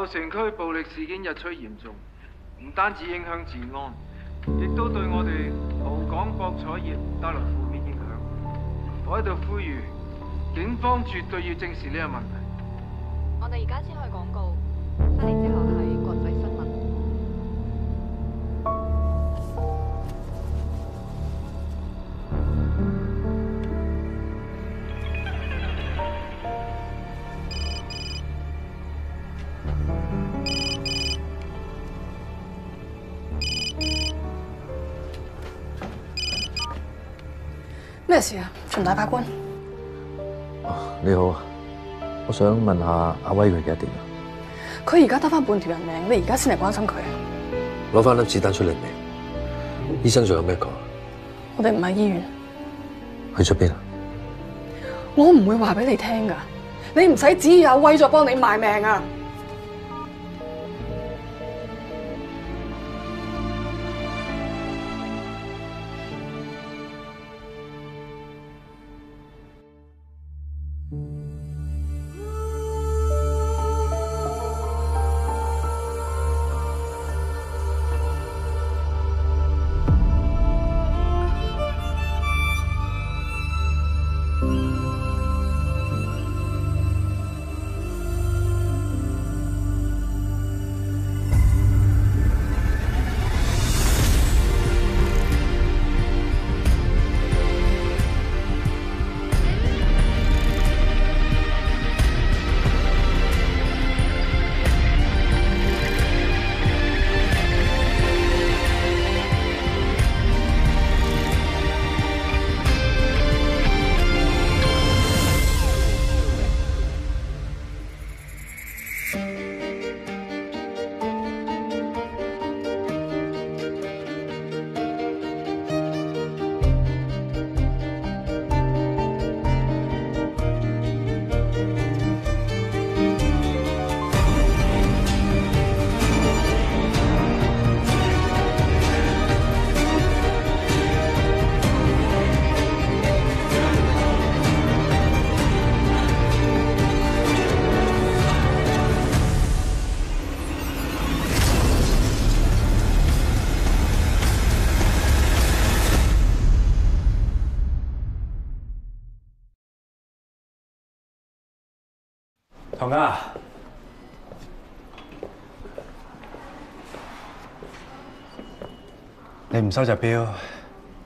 舊城區暴力事件日趨嚴重，唔單止影響治安，亦都對我哋葡港博彩業帶來負面影響。我喺度呼籲，警方絕對要正視呢個問題。我哋而家先去廣告，翻嚟之後係國際新聞。咩事啊，秦大法官？哦，你好啊，我想問下阿威佢幾多點啊？佢而家得翻半條人命，你而家先嚟關心佢？攞翻粒子彈出嚟未？醫生仲有咩講？我哋唔喺醫院。去咗邊啊？我唔會話俾你聽㗎，你唔使指意阿威再幫你賣命啊！同啊，你唔收隻錶，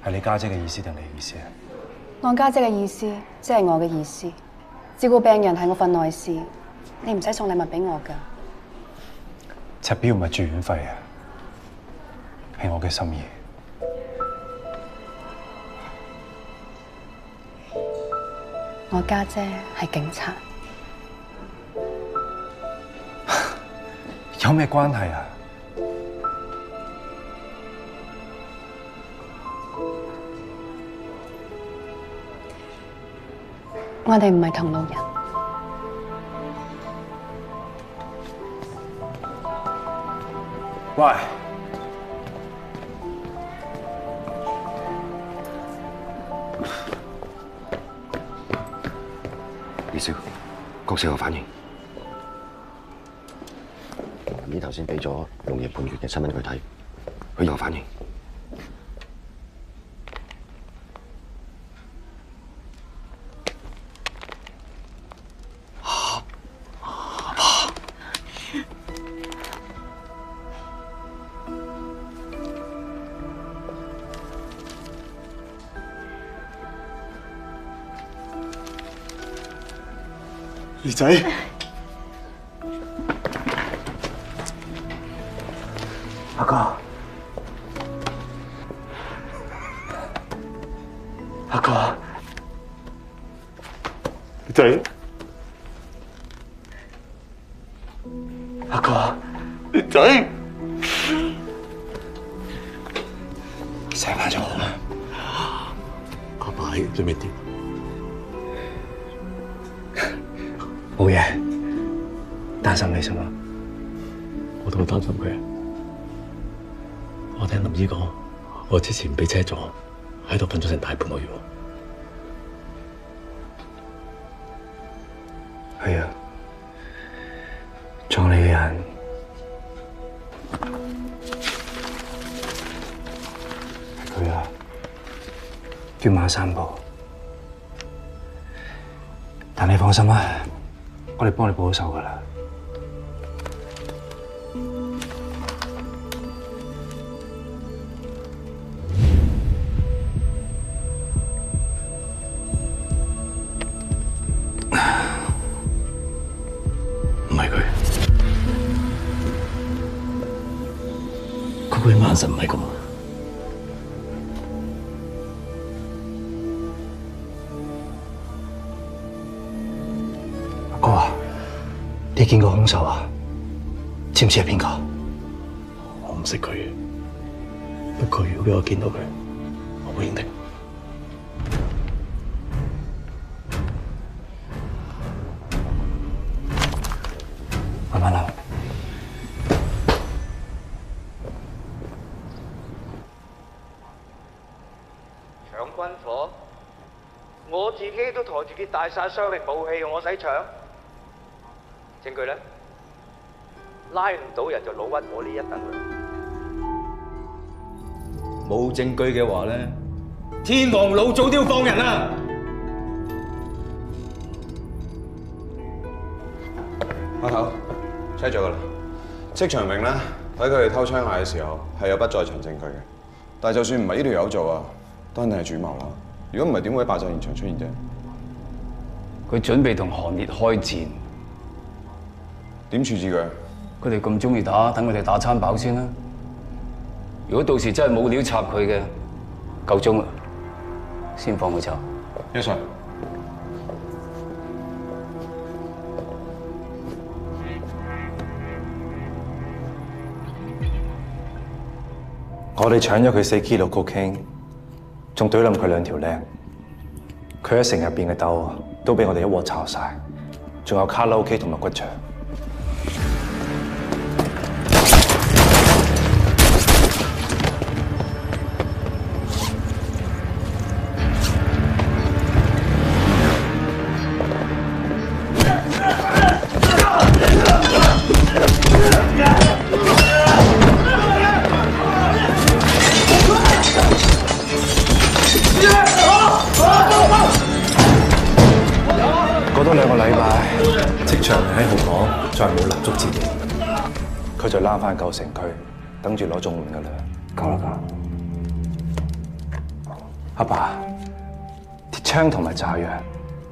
係你家姐嘅意思定你意思啊？我家姐嘅意思，即係我嘅意思。照顧病人係我份內事，你唔使送禮物俾我㗎。隻錶唔係住院費啊，係我嘅心意。我家姐係警察。有咩關係啊？我哋唔係同路人。喂，葉少，郭少有反應。你頭先俾咗龍爺判決嘅新聞佢睇，佢有反應。兒仔。阿哥，阿哥，兒仔，阿哥，兒仔，醒翻咗好啦，阿爸準備點？冇嘢，擔心你啫嘛。我都好擔心佢。我聽林姨講，我之前俾車撞，喺度瞓咗成大半個月。係啊，撞你嘅人下散步。但你放心啦，我哋幫你報咗仇噶啦。唔係佢，佢個眼神唔係咁。阿哥啊，你見過兇手啊？知唔知係邊個？我唔識佢，不過如果俾我見到佢，我會認定。慢慢嚟。搶軍火，我自己都抬住件大殺傷力武器，我使搶？證據咧？拉唔到人就老屈我呢一等糧。冇證據嘅話咧，天王老早都要放人啦！阿頭，車咗噶啦。戚長明咧喺佢哋偷槍械嘅時候係有不在場證據嘅，但係就算唔係呢條友做啊，都肯定係主謀啦。如果唔係，點會喺爆炸現場出現啫？佢準備同韓烈開戰，點處置佢？佢哋咁中意打，等佢哋打餐飽先啦。如果到時真係冇料插佢嘅，夠鐘啦，先放佢走。一上。我哋搶咗佢4 kilo cocaine，仲懟冧佢2條靚。佢喺城入邊嘅竇都俾我哋一鑊炒晒，仲有卡拉 OK 同埋骨場。過多2個禮拜，戚長明喺紅港再冇立足之地，佢就躝翻舊城區，等住攞綜援噶啦。夠啦，阿爸，鐵槍同埋炸藥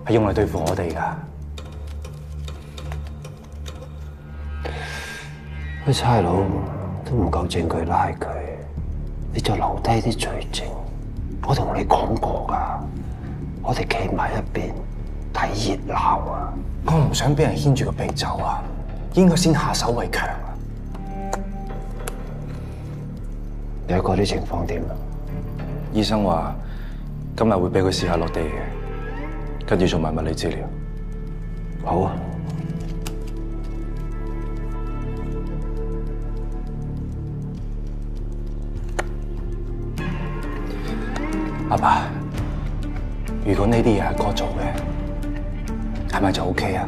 係用嚟對付我哋噶。啲差佬都唔夠證據拉佢，你就留低啲罪證。我同你講過噶，我哋企埋一邊睇熱鬧啊！我唔想俾人牽住個鼻走啊，應該先下手為強啊！你喺嗰啲情況點啊？醫生話今日會俾佢試下落地嘅，跟住做埋物理治療。好啊！阿爸，如果呢啲嘢係哥做嘅，係咪就 OK 啊？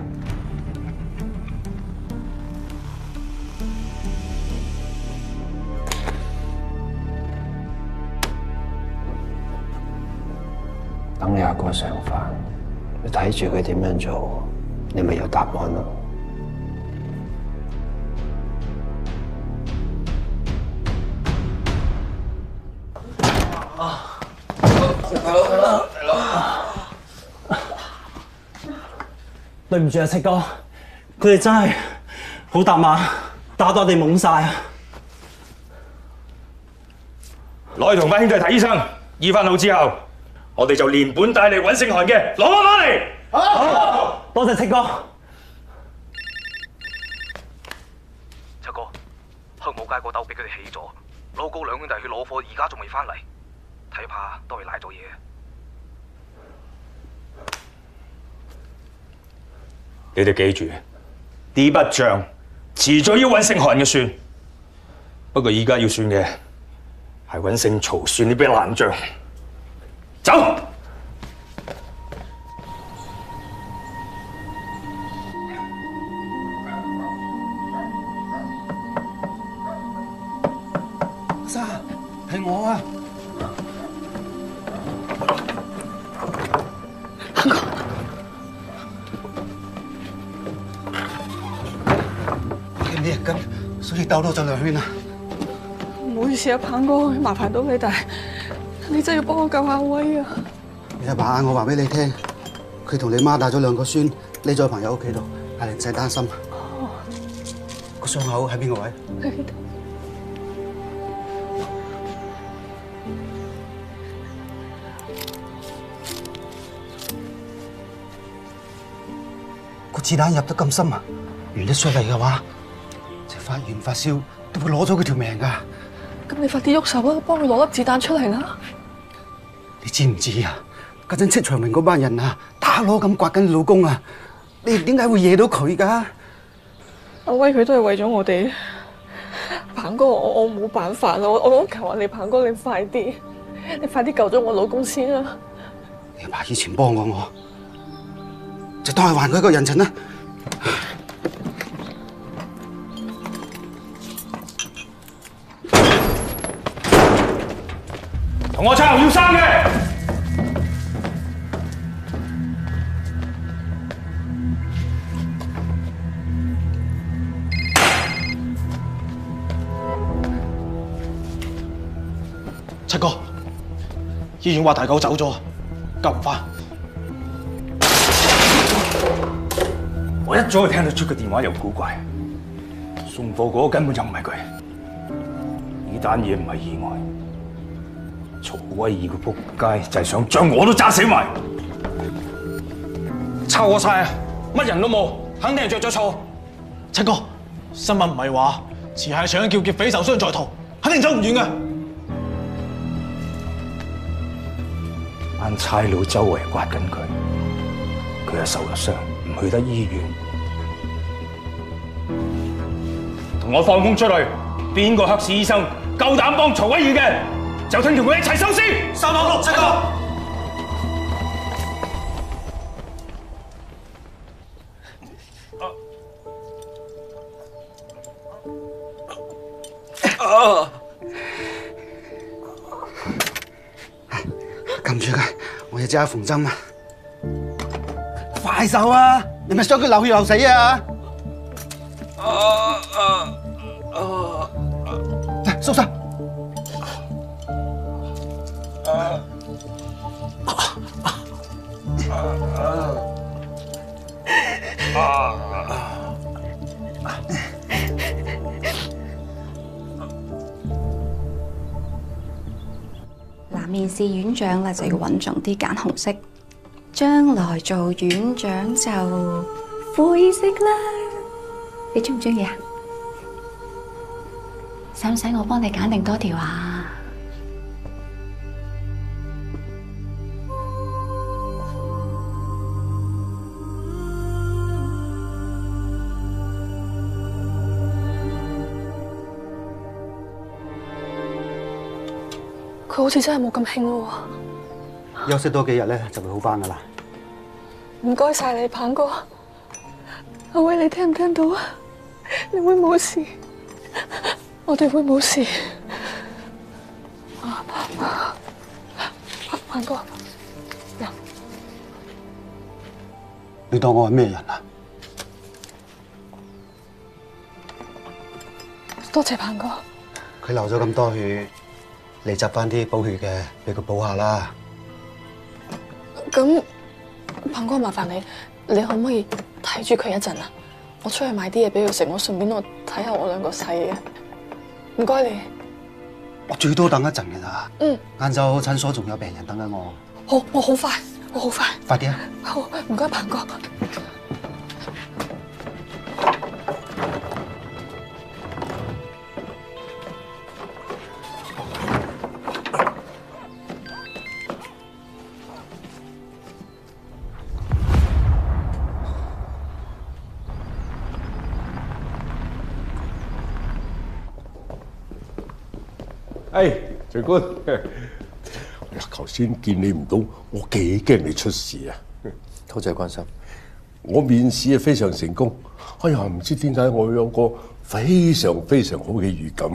等你阿哥上返，你睇住佢點樣做，你咪有答案咯。對唔住啊，戚哥，佢哋真係好搭馬，打到我哋懵晒啊！攞去同班兄弟睇醫生，醫翻好之後，我哋就連本帶利揾勝韓嘅，攞翻嚟。好，多謝戚哥。七哥，黑舞街個竇俾佢哋起咗，老高兩兄弟去攞貨，而家仲未翻嚟，睇怕都係賴咗嘢。你哋記住，呢筆帳遲早要揾勝韓嘅算。不過而家要算嘅係揾勝曹算呢筆爛帳。走！沙，係我啊！呢日筋，所以兜多咗2圈啊！唔好意思啊，鵬哥，麻煩到你，但係你真係要幫我救下威啊！你阿爸嗌我話俾你聽，佢同你媽帶咗2個孫匿咗喺朋友屋企度，嗌你唔使擔心。個傷口喺邊個位？喺呢度。個子彈入得咁深啊！如果出嚟嘅話，即係發炎發燒都會攞咗佢條命㗎。咁你快啲喐手啊，幫佢攞粒子彈出嚟啦！你知唔知啊？嗰陣戚長明嗰班人啊，打攞咁刮緊你老公啊！你點解會惹到佢㗎？阿威佢都係為咗我哋。鵬哥，我冇辦法啦，我求下你，鵬哥你快啲救咗我老公先啊！你阿爸以前幫過我，就當係還佢一個人情啦。同我抄要生嘅。七哥，醫院話大狗走咗，救唔返。我一早就聽到出個電話有古怪，送貨嗰個根本就唔係佢。呢單嘢唔係意外，曹威爾個仆街就係想將我都炸死埋。抄我晒啊！乜人都冇，肯定係着咗錯。七哥，新聞唔係話遲下搶叫劫匪受傷在逃，肯定走唔遠㗎。班差佬周圍刮緊佢，佢又受咗傷，唔去得醫院。同我放風出去，邊個黑市醫生夠膽幫曹威爾嘅，就聽同佢一齊收屍。386，七哥。撳住佢，我要即刻縫針啊！快手啊！你咪想佢流血流死啊！收手！嗱，面試院長咧就要穩重啲揀紅色，將來做院長就灰色啦。你中唔中意啊？使唔使我幫你揀定多條啊？佢好似真係冇咁興咯喎。休息多幾日咧就會好返噶啦。唔該晒你，鵬哥。阿威，你聽唔聽到啊？你會冇事，我哋會冇事。鵬哥，你當我係咩人啊？多謝鵬哥。佢流咗咁多血，你執翻啲補血嘅俾佢補下啦。咁，鵬哥麻煩你可唔可以睇住佢一陣啊？我出去買啲嘢俾佢食，我順便睇下我2個細嘅。唔該你。我最多等一陣嘅咋。嗯。晏晝診所仲有病人等緊我。好，我好快，我好快。快啲啊！好，唔該鵬哥。長官，頭先見你唔到，我幾驚你出事啊！多謝關心。我面試啊非常成功，哎呀唔知點解我有個非常非常好嘅預感，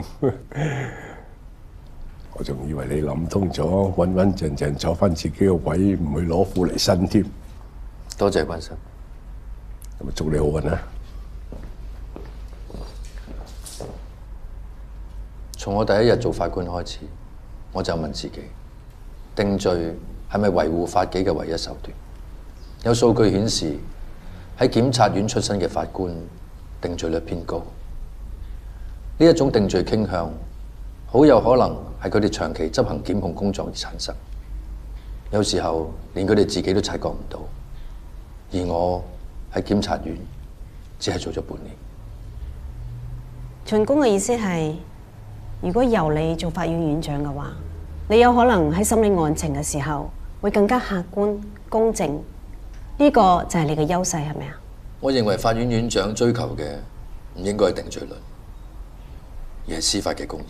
我仲以為你諗通咗，穩穩陣陣坐翻自己個位，唔會攞苦嚟辛添。多謝關心。咁啊，祝你好運啦！從我第一日做法官開始，我就問自己，定罪係咪維護法紀嘅唯一手段？有數據顯示，喺檢察院出身嘅法官定罪率偏高。呢一種定罪傾向，好有可能係佢哋長期執行檢控工作而產生。有時候連佢哋自己都察覺唔到。而我喺檢察院只係做咗半年。秦公嘅意思係，如果由你做法院院長嘅話，你有可能喺審理案情嘅時候會更加客觀公正，呢個就係你嘅優勢，係咪啊？我認為法院院長追求嘅唔應該係定罪率，而係司法嘅公義。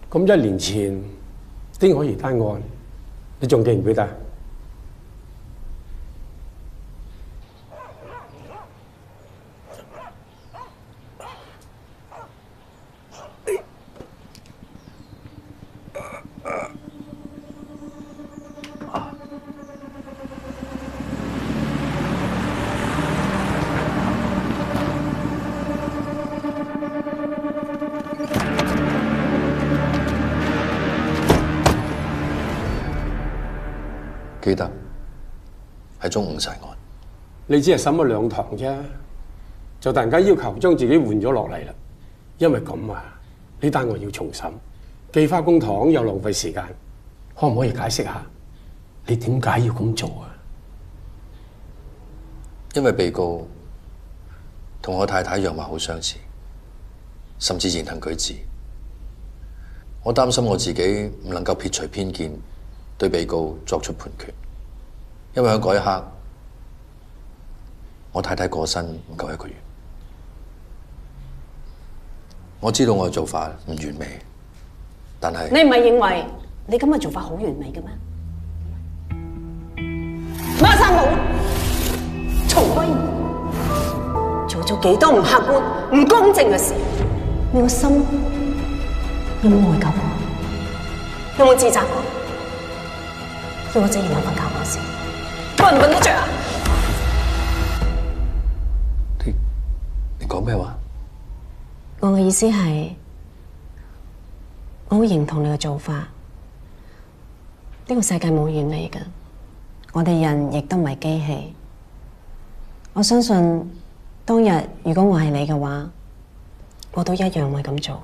咁1年前丁可怡單案，你仲記唔記得？記得係中午殺案。你只係審咗2堂啫，就突然間要求將自己換咗落嚟啦。因為咁啊，呢單案要重審，既花公帑又浪費時間，可唔可以解釋下你點解要咁做啊？因為被告同我太太樣貌好相似，甚至言行舉止，我擔心我自己唔能夠撇除偏見，對被告作出判決。因為喺嗰一刻，我太太過身唔夠1個月。我知道我嘅做法唔完美，但係你唔係認為你咁嘅做法好完美嘅咩？孖生佬，曹威做咗幾多唔客觀、唔公正嘅事？你個心有冇內疚過？有冇自責過？要我自然有份教嗰時，笨唔笨得着啊？你講咩話？我嘅意思係，我好認同你嘅做法。呢個世界冇完美嘅，我哋人亦都唔係機器。我相信當日如果我係你嘅話，我都一樣會咁做。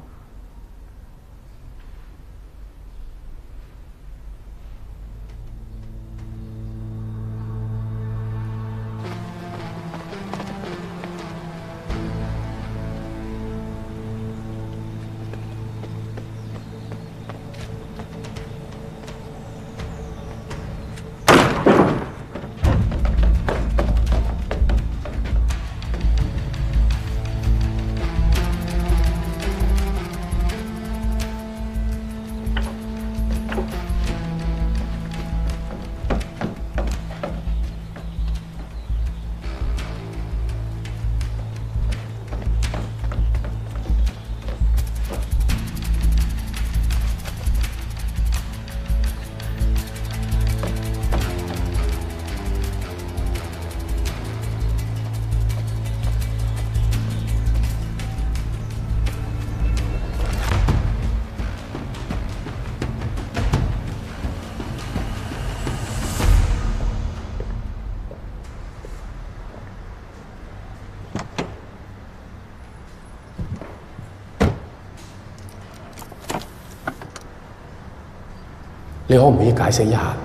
你可唔可以解釋一下，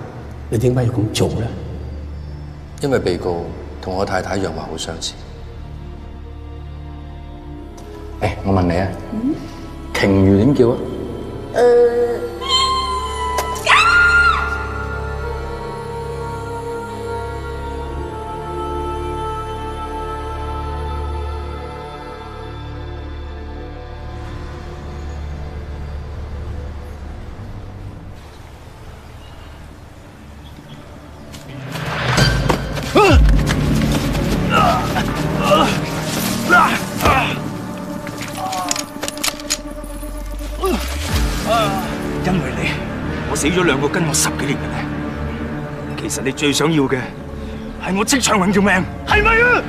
你點解要咁做咧？因為被告同我太太樣貌好相似。我問你啊，鯨魚點叫啊？因為你，我死咗2個跟我10幾年嘅人。其實你最想要嘅係我戚長榮條命，係咪啊？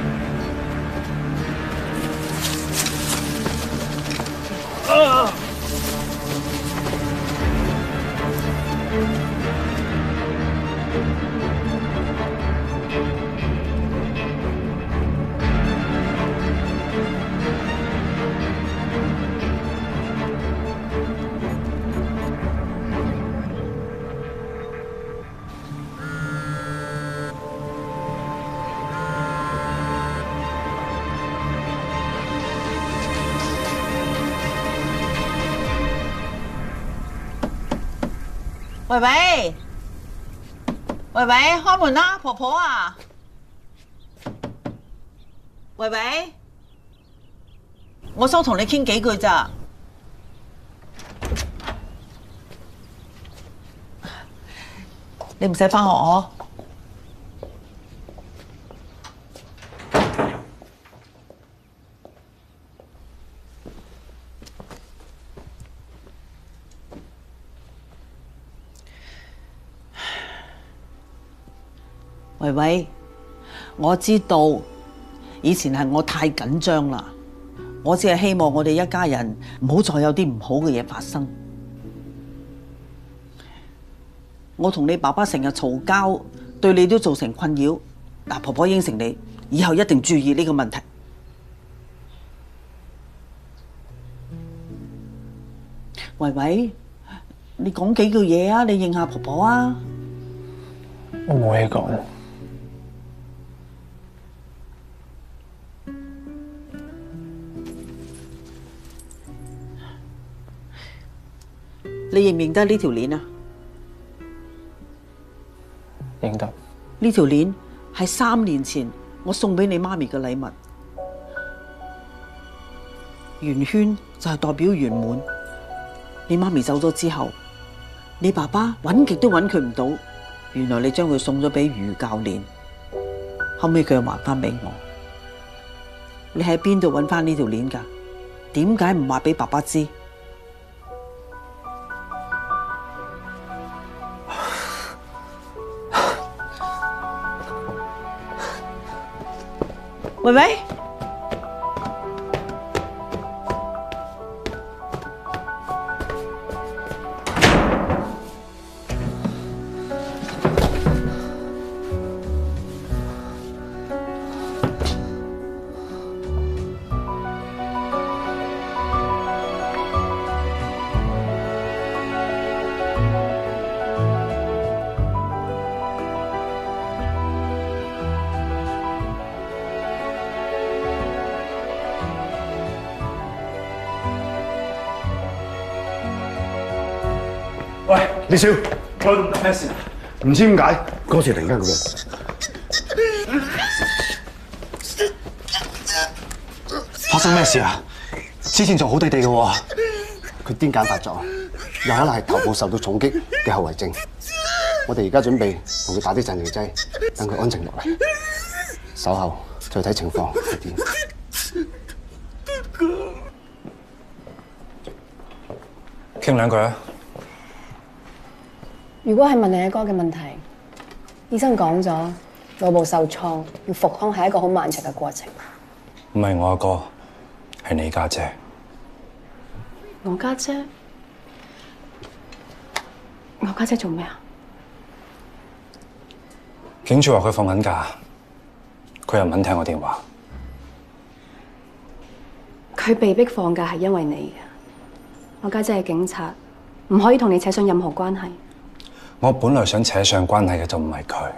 喂喂，喂喂，開門啦，婆婆啊！喂喂，我想同你傾幾句咋？你唔使返學嗬？維維，我知道以前係我太緊張啦，我只係希望我哋一家人唔好再有啲唔好嘅嘢發生。我同你爸爸成日嘈交，對你都造成困擾。嗱，婆婆應承你，以後一定注意呢個問題。維維，你講幾句嘢啊？你應下婆婆啊！我冇嘢講。你認唔認得呢條鏈啊？認得。呢條鏈係3年前我送俾你媽咪嘅禮物，圓圈就係代表圓滿。你媽咪走咗之後，你爸爸揾極都揾佢唔到，原來你將佢送咗俾余教練，後尾佢又還翻俾我。你喺邊度揾翻呢條鏈㗎？點解唔話俾爸爸知？喂喂，喂，李少，開咁咩事啊？唔知點解嗰次突然間咁樣，發生咩事啊？之前仲好地地嘅喎。佢癲癇發作，有可能係頭部受到重擊嘅後遺症。我哋而家準備同佢打啲鎮靜劑，等佢安靜落嚟，稍後再睇情況係點。傾兩句啊！如果係問你阿哥嘅問題，醫生講咗腦部受創，要復康係一個好漫長嘅過程。唔係我阿哥，係你家姐。我家姐？我家姐做咩啊？警署話佢放緊假，佢又唔肯聽我電話。佢被逼放假係因為你嘅。我家姐係警察，唔可以同你扯上任何關係。我本來想扯上關係嘅就唔係佢。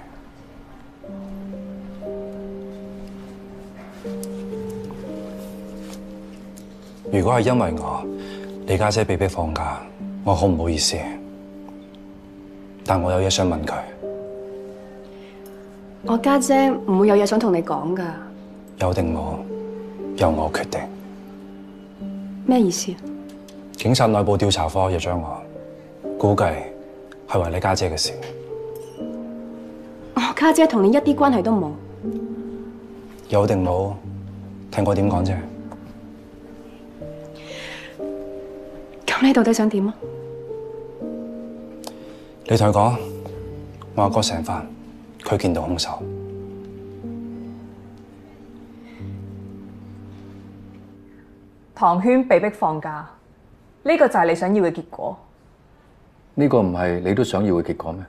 如果係因為我，你家姐被逼放假，我好唔好意思。但我有嘢想問佢。我家姐唔會有嘢想同你講㗎。有定冇，由我決定。咩意思？警察內部調查科約咗我，估計係為你家姐嘅事。我家姐同你一啲關係都冇。有定冇？聽我點講啫。咁你到底想點啊？你同佢講，我阿哥醒返，佢見到兇手。唐軒被逼放假，呢個就係你想要嘅結果。呢個唔係你都想要嘅結果咩？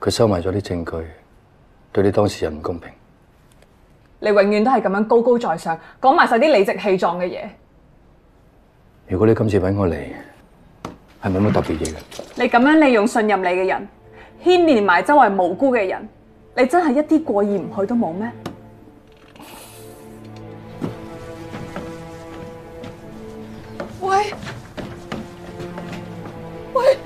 佢收埋咗啲證據，對你當事人唔公平。你永遠都係咁樣高高在上，講埋晒啲理直氣壯嘅嘢。如果你今次揾我嚟，係冇乜特別嘢嘅。你咁樣利用信任你嘅人，牽連埋周圍無辜嘅人，你真係一啲過意唔去都冇咩？喂，喂，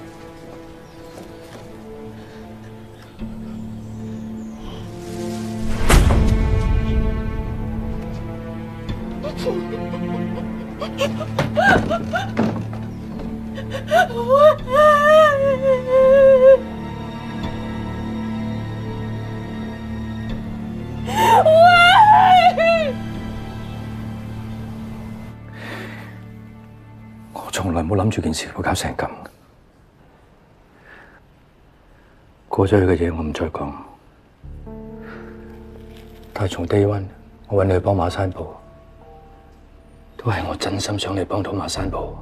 我從來冇諗住件事會搞成咁。過咗去嘅嘢我唔再講，但係從 day one 我揾你去幫馬山堡，都係我真心想你幫到馬山堡。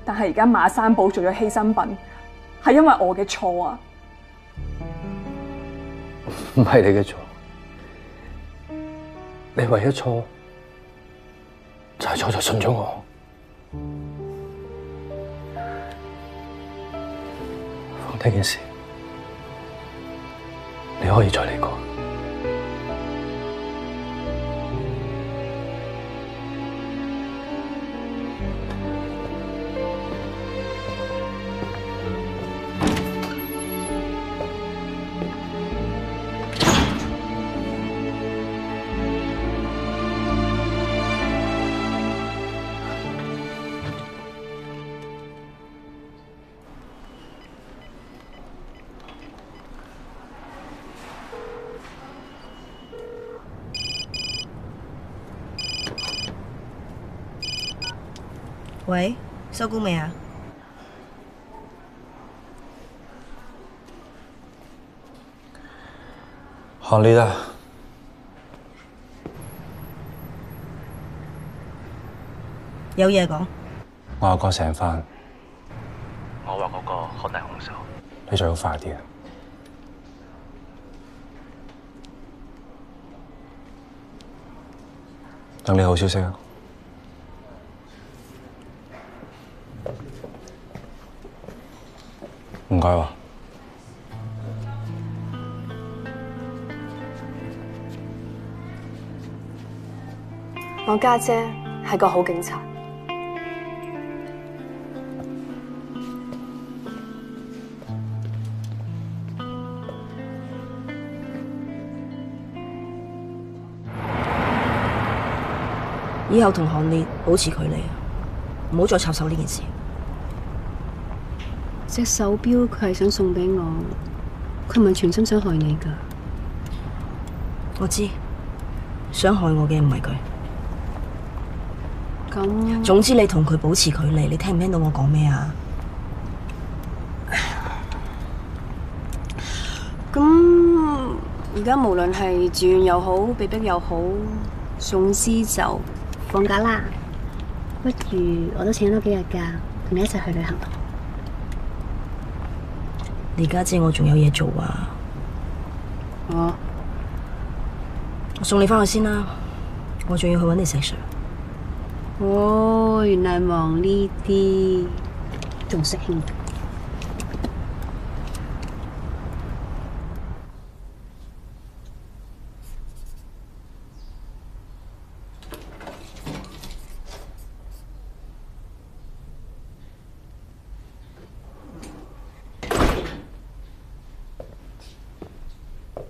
但係而家馬山堡做咗犧牲品，係因為我嘅錯啊！唔係你嘅錯，你唯一錯就係錯就信咗我。放低件事，你可以再嚟過。喂，收工未啊？學你啦。有嘢講。我阿哥醒返，我話嗰個可能係兇手。你最好快啲啊！等你好消息啊！唔該喎。我家姐係個好警察。以後同行列保持距離啊，唔好再插手呢件事。隻手錶佢係想送俾我，佢唔係全心想害你㗎。我知，想害我嘅唔係佢。咁，總之你同佢保持距離，你聽唔聽到我講咩啊？咁而家無論係自願又好，被逼又好，總之就放假啦。不如我都請多幾日假，同你一齊去旅行。你家姐我仲有嘢做啊！我送你返去先啦，我仲要去搵你石 Sir。哦，原來忙呢啲，仲識興。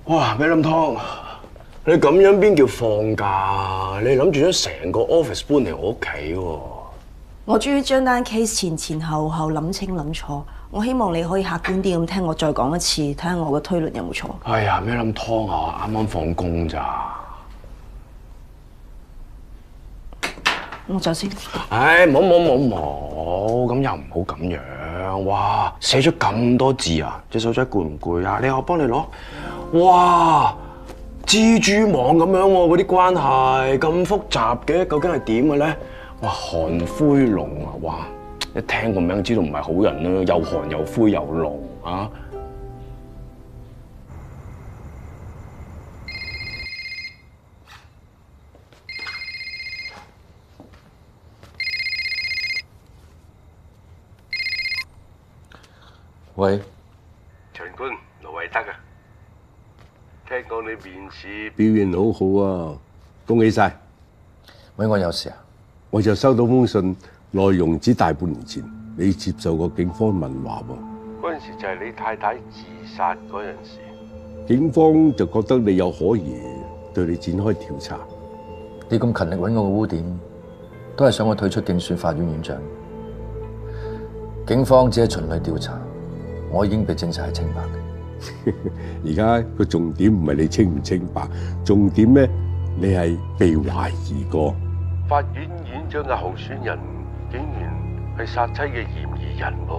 哇！咩林湯，你咁樣邊叫放假？你諗住將成個 office 搬嚟我屋企喎？我終於將單 case 前後諗清諗楚，我希望你可以客觀啲咁聽我再講一次，睇下我嘅推論有冇錯。哎呀，咩林湯啊！啱啱放工咋？我走先。唉，冇，咁又唔好咁樣。哇，寫咗咁多字啊，隻手仔攰唔攰啊？你話我幫你攞。哇！蜘蛛網咁樣喎，嗰啲關係咁複雜嘅，究竟係點嘅咧？哇，韓灰龍啊，哇！一聽個名知道唔係好人啦，又寒又灰又龍啊！喂，長官，盧維德啊，聽講你面試表現好好啊，恭喜晒！喂，我有事啊？我就收到封信，內容指大半年前你接受過警方問話喎。嗰陣時就係你太太自殺嗰陣時，警方就覺得你有可疑，對你展開調查。你咁勤力揾我嘅污點，都係想我退出競選法院院長。警方只係循例調查，我已經被證實係清白嘅。而家個重點唔係你清唔清白，重點咧你係被懷疑過。法院院長嘅候選人竟然係殺妻嘅嫌疑人喎！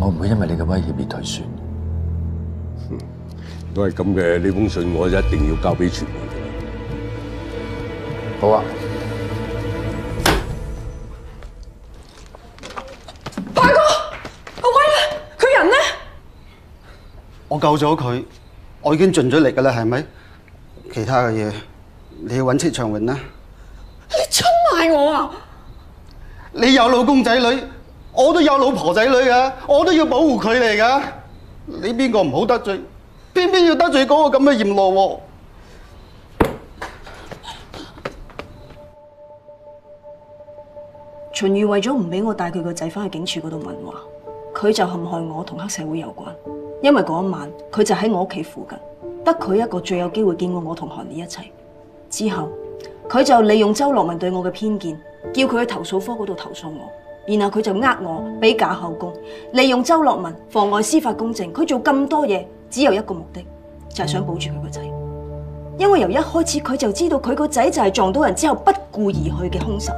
我唔會因為你嘅威脅而退選。如果係咁嘅，呢封信我就一定要交俾傳媒。好啊。大哥，阿威啊，佢人呢？我救咗佢，我已經盡咗力㗎啦，係咪？其他嘅嘢你要揾戚長榮啦。你出賣我啊！你有老公仔女，我都有老婆仔女㗎，我都要保護佢哋㗎。你邊個唔好得罪，偏偏要得罪嗰個咁嘅閻羅喎！秦宇為咗唔俾我帶佢個仔翻去警署嗰度問話，佢就陷害我同黑社會有關。因為嗰一晚佢就喺我屋企附近，得佢一個最有機會見過我同韓烈一齊。之後佢就利用周樂文對我嘅偏見，叫佢去投訴科嗰度投訴我，然後佢就我俾假口供，利用周樂文妨礙司法公正。佢做咁多嘢，只有一個目的，就係想保住佢個仔。因為由一開始佢就知道佢個仔就係撞到人之後不顧而去嘅兇手。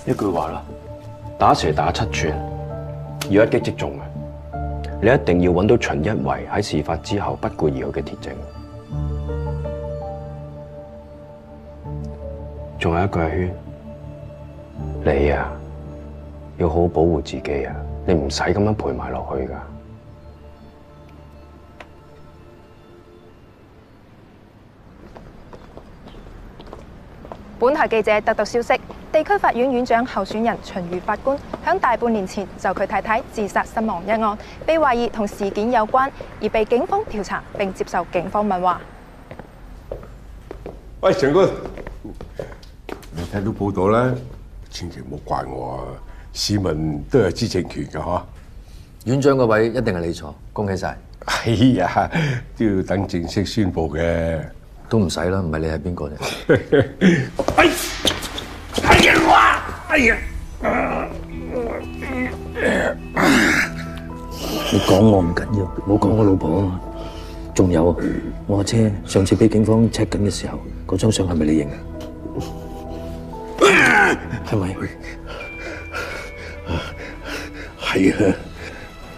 一句話啦，打蛇打七寸，要一擊即中嘅。你一定要揾到秦一圍喺事發之後不顧而去嘅鐵證。仲有一句阿軒，你啊要好好保護自己啊！你唔使咁樣陪埋落去㗎。本台記者得到消息，地區法院院長候選人秦宇法官響大半年前就佢太太自殺身亡一案，被懷疑同事件有關，而被警方調查並接受警方問話。喂，長官，你睇到報道咧，千祈唔好怪我啊！市民都有知情權㗎嗬。院長個位一定係你坐，恭喜晒。哎呀，都要等正式宣佈嘅。都唔使啦，唔係你係邊個啫？哎呀！哎呀！你講我唔緊要，唔好講我老婆啊嘛。仲有我阿姐上次俾警方 check 緊嘅時候，嗰張相係咪你影啊？係咪？係啊！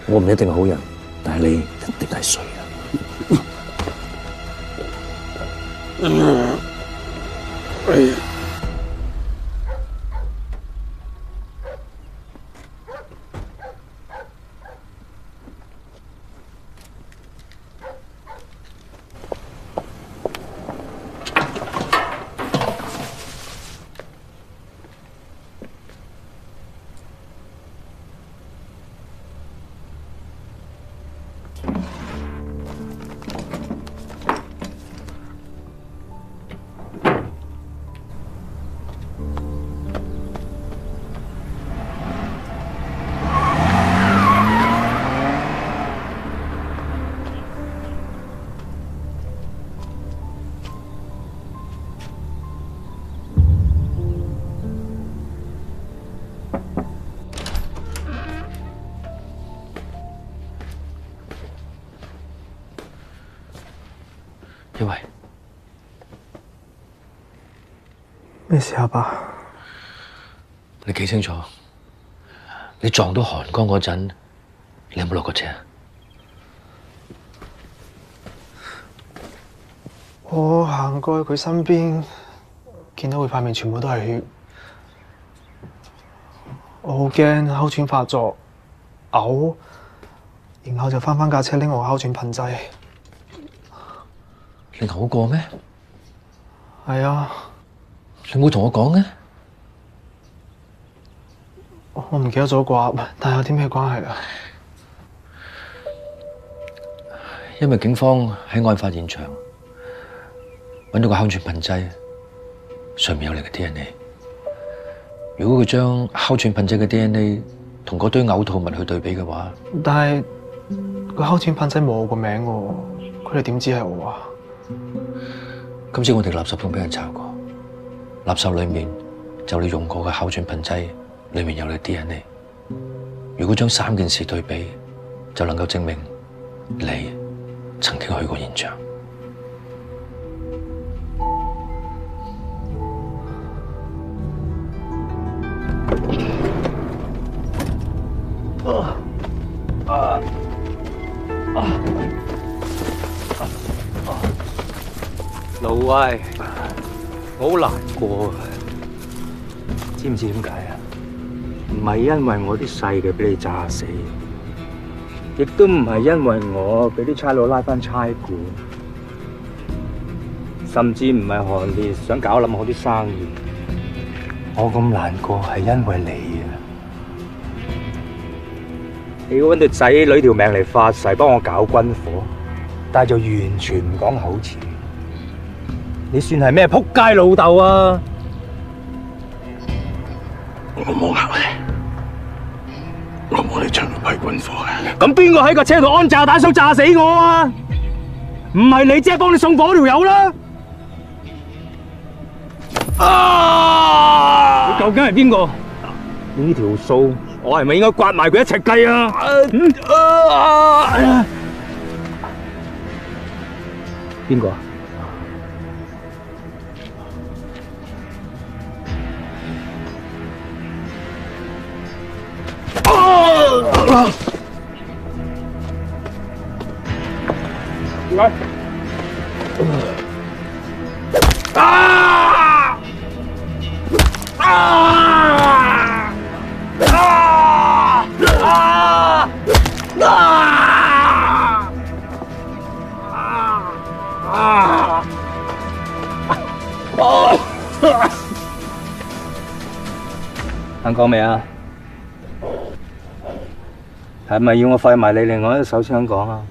我唔一定係好人，但係你一定係衰啊！一位，咩事啊，爸？你記清楚，你撞到韓江嗰陣，你有冇落過車？我我行過去佢身邊，見到佢塊面全部都係血，我好驚哮喘發作，嘔，然後就翻架車拎我哮喘噴劑。你嘔過咩？係啊。你冇同我講嘅？我唔記得咗啩，但係有啲咩關係啊？因為警方喺案發現場揾到個哮喘噴劑，上面有你嘅 DNA。如果佢將哮喘噴劑嘅 DNA 同嗰堆嘔吐物去對比嘅話，但係個哮喘噴劑冇我個名喎，佢哋點知係我啊？今朝我哋垃圾桶俾人查過，垃圾裡面就你用過嘅哮喘噴劑，裡面有你 DNA。如果將3件事對比，就能夠證明你曾經去過現場。老威，我好難過啊！知唔知點解啊？唔係因為我啲細嘅俾你炸死，亦都唔係因為我俾啲差佬拉翻差館，甚至唔係韓烈想搞冧我啲生意。我咁難過係因為你啊！你要揾對仔女條命嚟發誓幫我搞軍火，但係就完全唔講口齒。你算係咩仆街老豆啊？我冇呃你，我冇你出去批軍火嘅。咁邊個喺個車度安炸彈想炸死我啊？唔係你姐幫你送火條友啦？你究竟係邊個？呢條數我係咪應該刮埋佢一齊計啊？邊個啊？點解？肯講未啊？係咪要我廢埋你另外一手先肯講啊？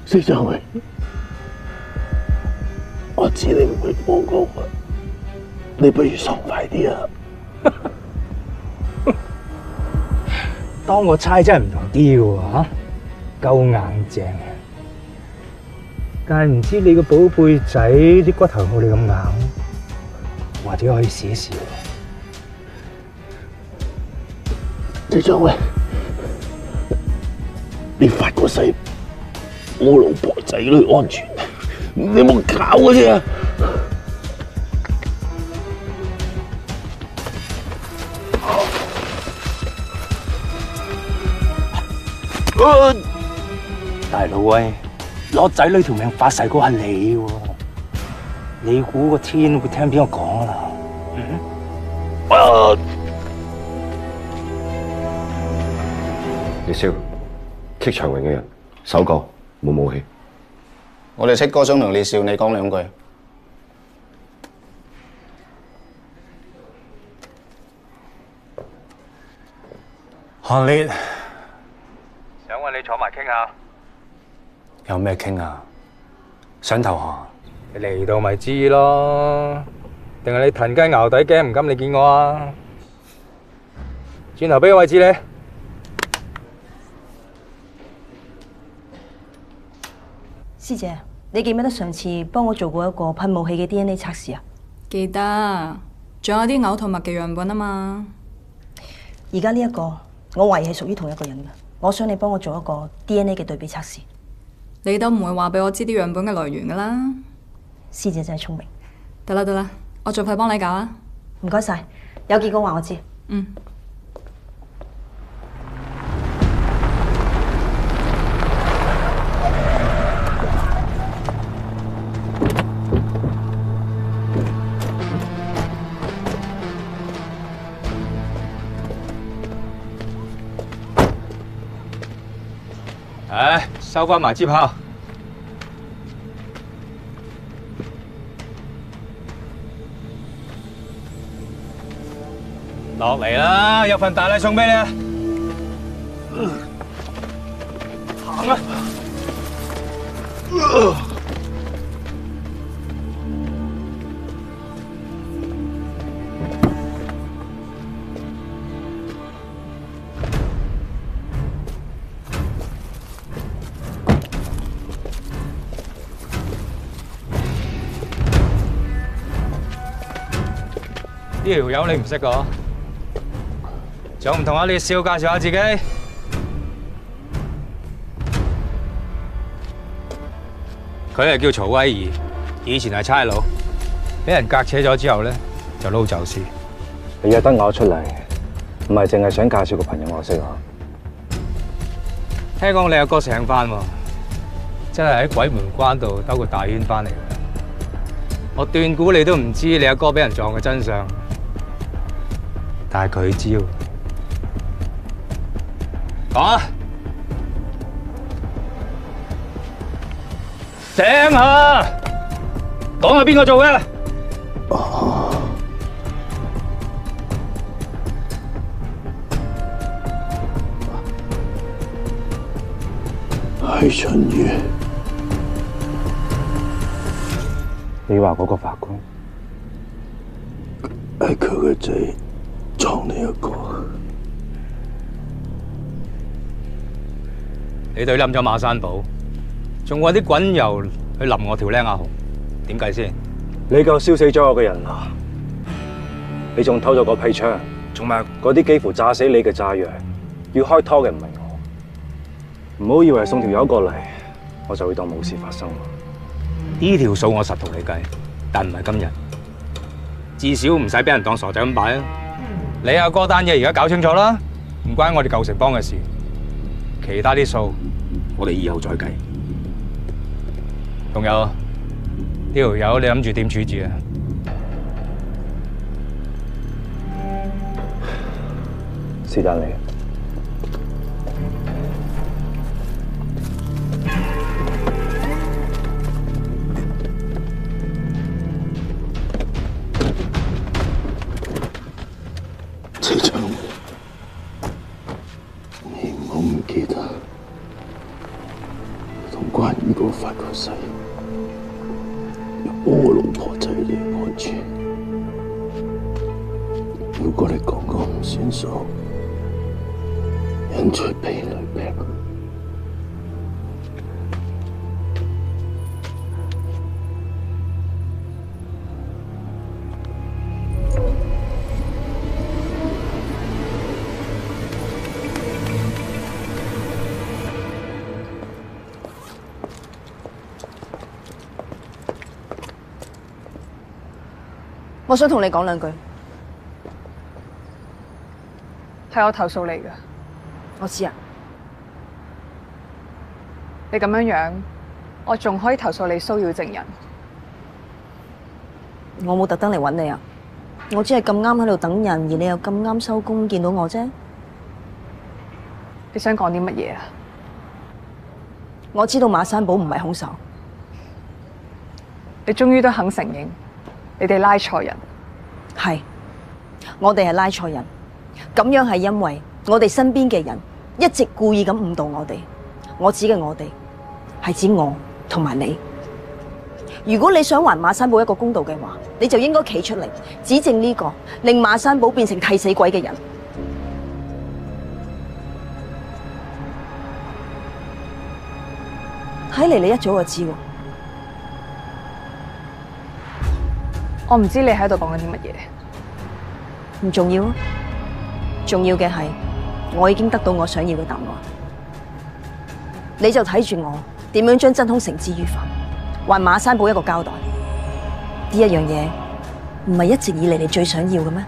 司長榮，我知你唔會幫我，你不如爽快啲啊！當我猜真係唔同啲嘅喎嚇，夠硬淨嘅。但係唔知你個寶貝仔啲骨頭冇你咁硬，或者可以試一試。司長榮，你發個誓，我老婆仔女安全，你冇搞嘅啫。大佬喂，攞仔女條命發誓嗰係你喎，你估個天會聽邊個講啊？葉少，棘長榮嘅人，手夠冇武器。我哋七哥想同李少你講兩句。韓烈，想揾你坐埋傾下。有咩傾啊？想投降？你嚟到咪知咯，定係你騰雞淆底驚唔敢你見我啊？轉頭俾個位置你。師姐，你記唔記得上次幫我做過一個噴霧器嘅 DNA 測試啊？記得，仲有啲嘔吐物嘅樣本啊嘛。而家呢一個，我懷疑係屬於同一個人嘅。我想你幫我做一個 DNA 嘅對比測試。你都唔會話俾我知啲樣本嘅來源噶啦。師姐真係聰明。得啦得啦，我盡快幫你搞啊。唔該晒，有結果話我知。嗯。唉，收翻埋支炮。落嚟啦，有份大禮送俾你啊！行啊！呢條友你唔識㗎？仲唔同阿烈少介紹下自己？佢係叫曹威儀，以前係差佬，俾人隔扯咗之後咧，就撈走私。你約得我出嚟，唔係淨係想介紹個朋友我識啊？聽講你阿哥醒翻喎，真係喺鬼門關度兜個大圈翻嚟嘅。我斷估你都唔知你阿哥俾人撞嘅真相，但係佢知。講啊！醒下！講係邊個做嘅？係秦宇。你話嗰個法官係佢個仔撞你一個。你對冧咗馬山堡，仲揾啲滾油去淋我條靚阿紅，點計先？你夠燒死咗我嘅人啦！你仲偷咗嗰批槍，仲埋嗰啲幾乎炸死你嘅炸藥，要開拖嘅唔係我。唔好以為送條友過嚟，我就會當冇事發生。呢條數我實同你計，但唔係今日，至少唔使俾人當傻仔咁擺啊！你阿哥單嘢而家搞清楚啦，唔關我哋舊城幫嘅事。其他啲數，我哋以後再計。仲有呢條友，你諗住點處置啊？是但你。車長。我唔記得同關於嗰個發個誓，我老婆仔你安全。如果你講個唔算數，人在被裏劈。我想同你講兩句。係我投訴你㗎。我知啊。你咁樣樣，我仲可以投訴你騷擾證人。我冇特登嚟揾你啊，我只係咁啱喺度等人，而你又咁啱收工見到我啫。你想講啲乜嘢啊？我知道馬山堡唔係兇手。你終於都肯承認，你哋拉錯人。係，我哋係拉錯人。咁樣係因為我哋身邊嘅人一直故意咁誤導我哋。我指嘅我哋係指我同埋你。如果你想還馬山堡一個公道嘅話，你就應該企出嚟指證呢個令馬山堡變成替死鬼嘅人。睇嚟你一早就知喎。我唔知你喺度講緊啲乜嘢。唔重要啊，重要嘅係我已經得到我想要嘅答案。你就睇住我點樣將真兇繩之於法，還馬山堡一個交代。呢一樣嘢唔係一直以嚟你最想要嘅咩？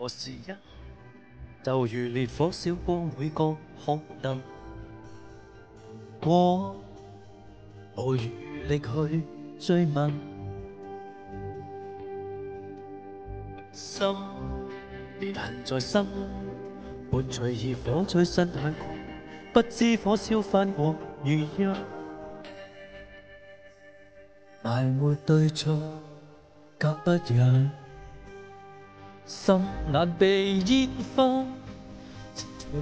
時一，就如烈火燒過每個可能。我無餘力去追問，心裂痕在心，伴隨熱火吹身太過，不知火燒翻過如一，埋沒對錯，隔不遠。心眼被煙花，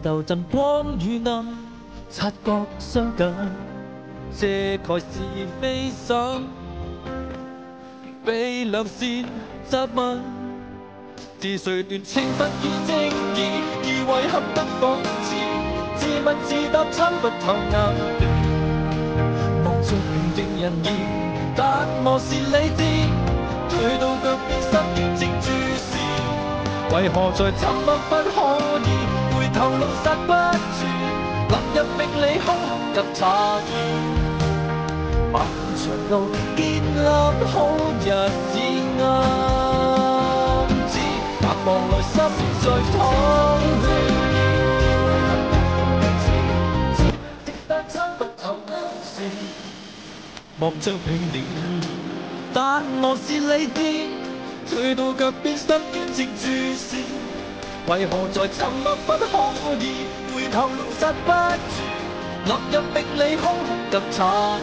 鬥陣光與暗，察覺相近，遮蓋是非心，被良善責問，自誰斷情不於正義，而遺憾得放肆，自問自答參不透暗，望着平靜人意，但莫是理智，去到腳邊失完正注視。為何在沉默不可以回頭路剎不住，臨入命理空及詫異，漫長路建立好日子暗指，白望內心在淌血，直但參不透暗示，望着平靜，但我是理智。去到腳邊失完正注視，為何在沉默不可以回頭路剎不住，臨入命理空及詫異，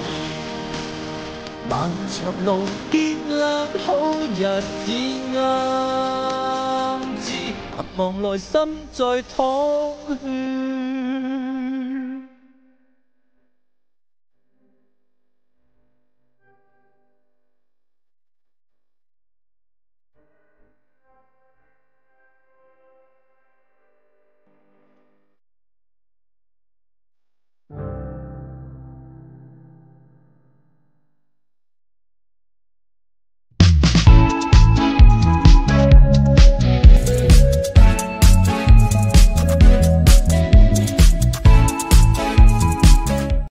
漫長路建立好日子暗指，盼望內心在淌血。